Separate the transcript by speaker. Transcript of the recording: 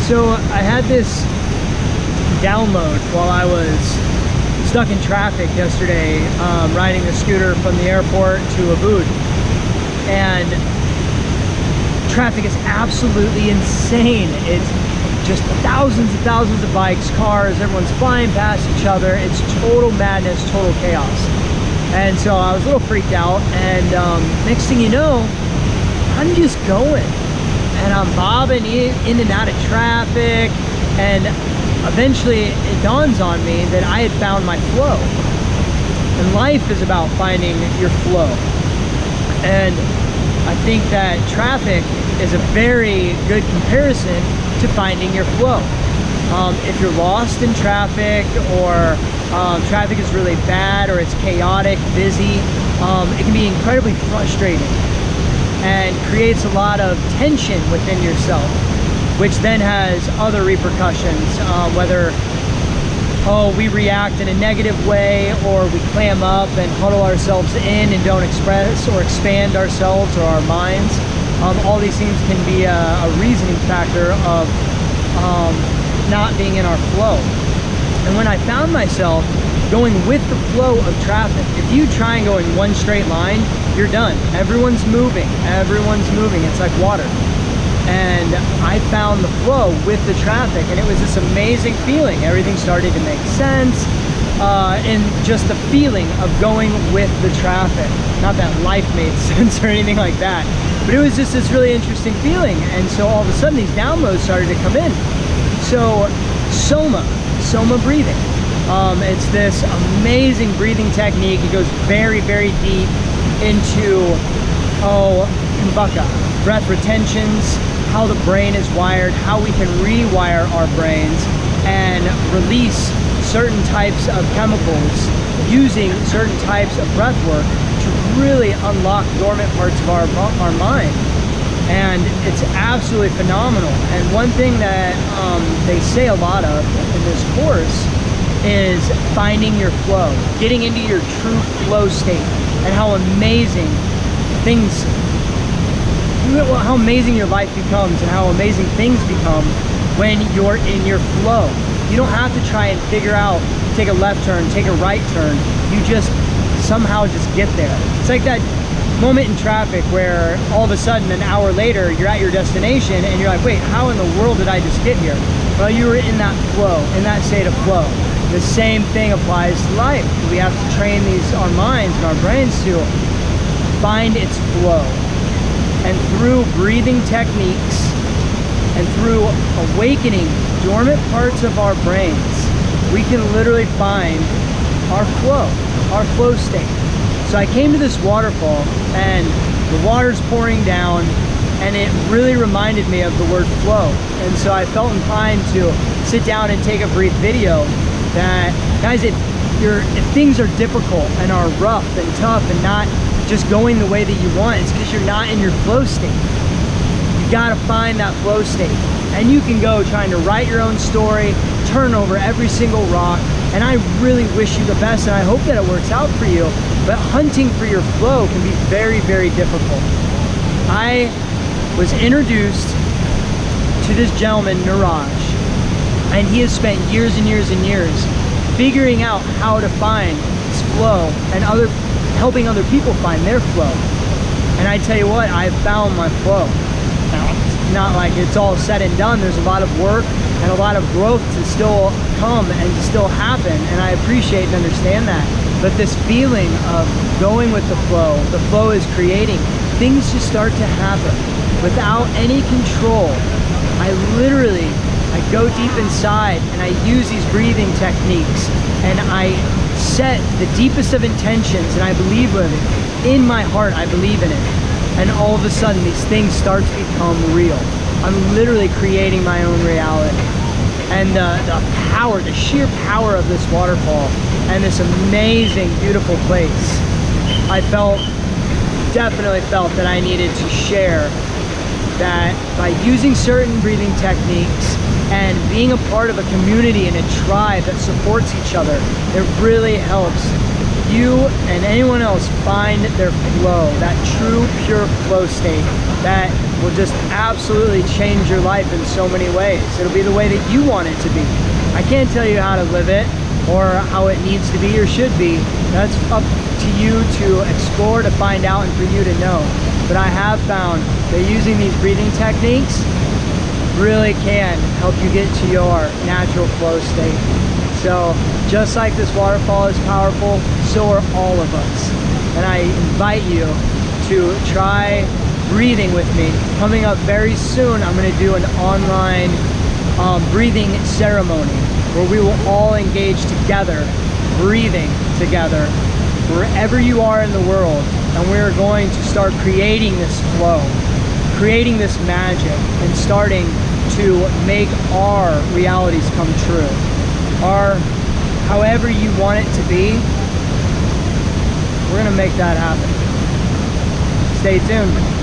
Speaker 1: So I had this download while I was stuck in traffic yesterday, riding the scooter from the airport to a booth. And traffic is absolutely insane. It's just thousands and thousands of bikes, cars, everyone's flying past each other. It's total madness, total chaos. And so I was a little freaked out, and next thing you know, I'm just going. And I'm bobbing in and out of traffic, and eventually it dawns on me that I had found my flow. And life is about finding your flow. And I think that traffic is a very good comparison to finding your flow. If you're lost in traffic, or traffic is really bad, or it's chaotic, busy, it can be incredibly frustrating and creates a lot of tension within yourself, which then has other repercussions, whether we react in a negative way, or we clam up and huddle ourselves in and don't express or expand ourselves or our minds. All these things can be a reasoning factor of not being in our flow. And when I found myself going with the flow of traffic, if you try and go in one straight line, you're done. Everyone's moving, it's like water. And I found the flow with the traffic, and it was this amazing feeling. Everything started to make sense, and just the feeling of going with the traffic. Not that life made sense or anything like that, but it was just this really interesting feeling. And so all of a sudden these downloads started to come in. So SOMA breathing. It's this amazing breathing technique. It goes very, very deep into breath retentions, how the brain is wired, how we can rewire our brains and release certain types of chemicals using certain types of breath work to really unlock dormant parts of our mind. And it's absolutely phenomenal. And one thing that they say a lot of in this course is finding your flow, getting into your true flow state, and how amazing how amazing your life becomes, and how amazing things become when you're in your flow. You don't have to try and figure out, take a left turn, take a right turn. You just somehow just get there. It's like that moment in traffic where all of a sudden an hour later you're at your destination and you're like, wait, how in the world did I just get here? Well, you were in that flow, in that state of flow. The same thing applies to life. We have to train our minds and our brains to find its flow. And through breathing techniques and through awakening dormant parts of our brains, we can literally find our flow state. So I came to this waterfall, and the water's pouring down, and it really reminded me of the word flow. And so I felt inclined to sit down and take a brief video that, guys, if things are difficult and are rough and tough and not just going the way that you want, it's because you're not in your flow state. You gotta find that flow state. And you can go trying to write your own story, turn over every single rock, and I really wish you the best, and I hope that it works out for you. But hunting for your flow can be very, very difficult. I was introduced to this gentleman, Niraj, and he has spent years and years and years figuring out how to find his flow and helping other people find their flow. And I tell you what, I've found my flow. Now, it's not like it's all said and done. There's a lot of work and a lot of growth to still come and to still happen, and I appreciate and understand that. But this feeling of going with the flow is creating. Things just start to happen without any control. I go deep inside and I use these breathing techniques, and I set the deepest of intentions, and I believe in it. In my heart, I believe in it. And all of a sudden, these things start to become real. I'm literally creating my own reality. And the sheer power of this waterfall and this amazing, beautiful place, I definitely felt that I needed to share that by using certain breathing techniques and being a part of a community and a tribe that supports each other, it really helps you and anyone else find their flow, that true, pure flow state that will just absolutely change your life in so many ways. It'll be the way that you want it to be. I can't tell you how to live it or how it needs to be or should be. That's up to you to explore, to find out, and for you to know. But I have found that using these breathing techniques really can help you get to your natural flow state. So just like this waterfall is powerful, so are all of us. And I invite you to try breathing with me. Coming up very soon, I'm going to do an online breathing ceremony where we will all engage together, breathing together, wherever you are in the world. And we're going to start creating this flow, creating this magic, and starting to make our realities come true. Or however you want it to be, we're gonna make that happen. Stay tuned.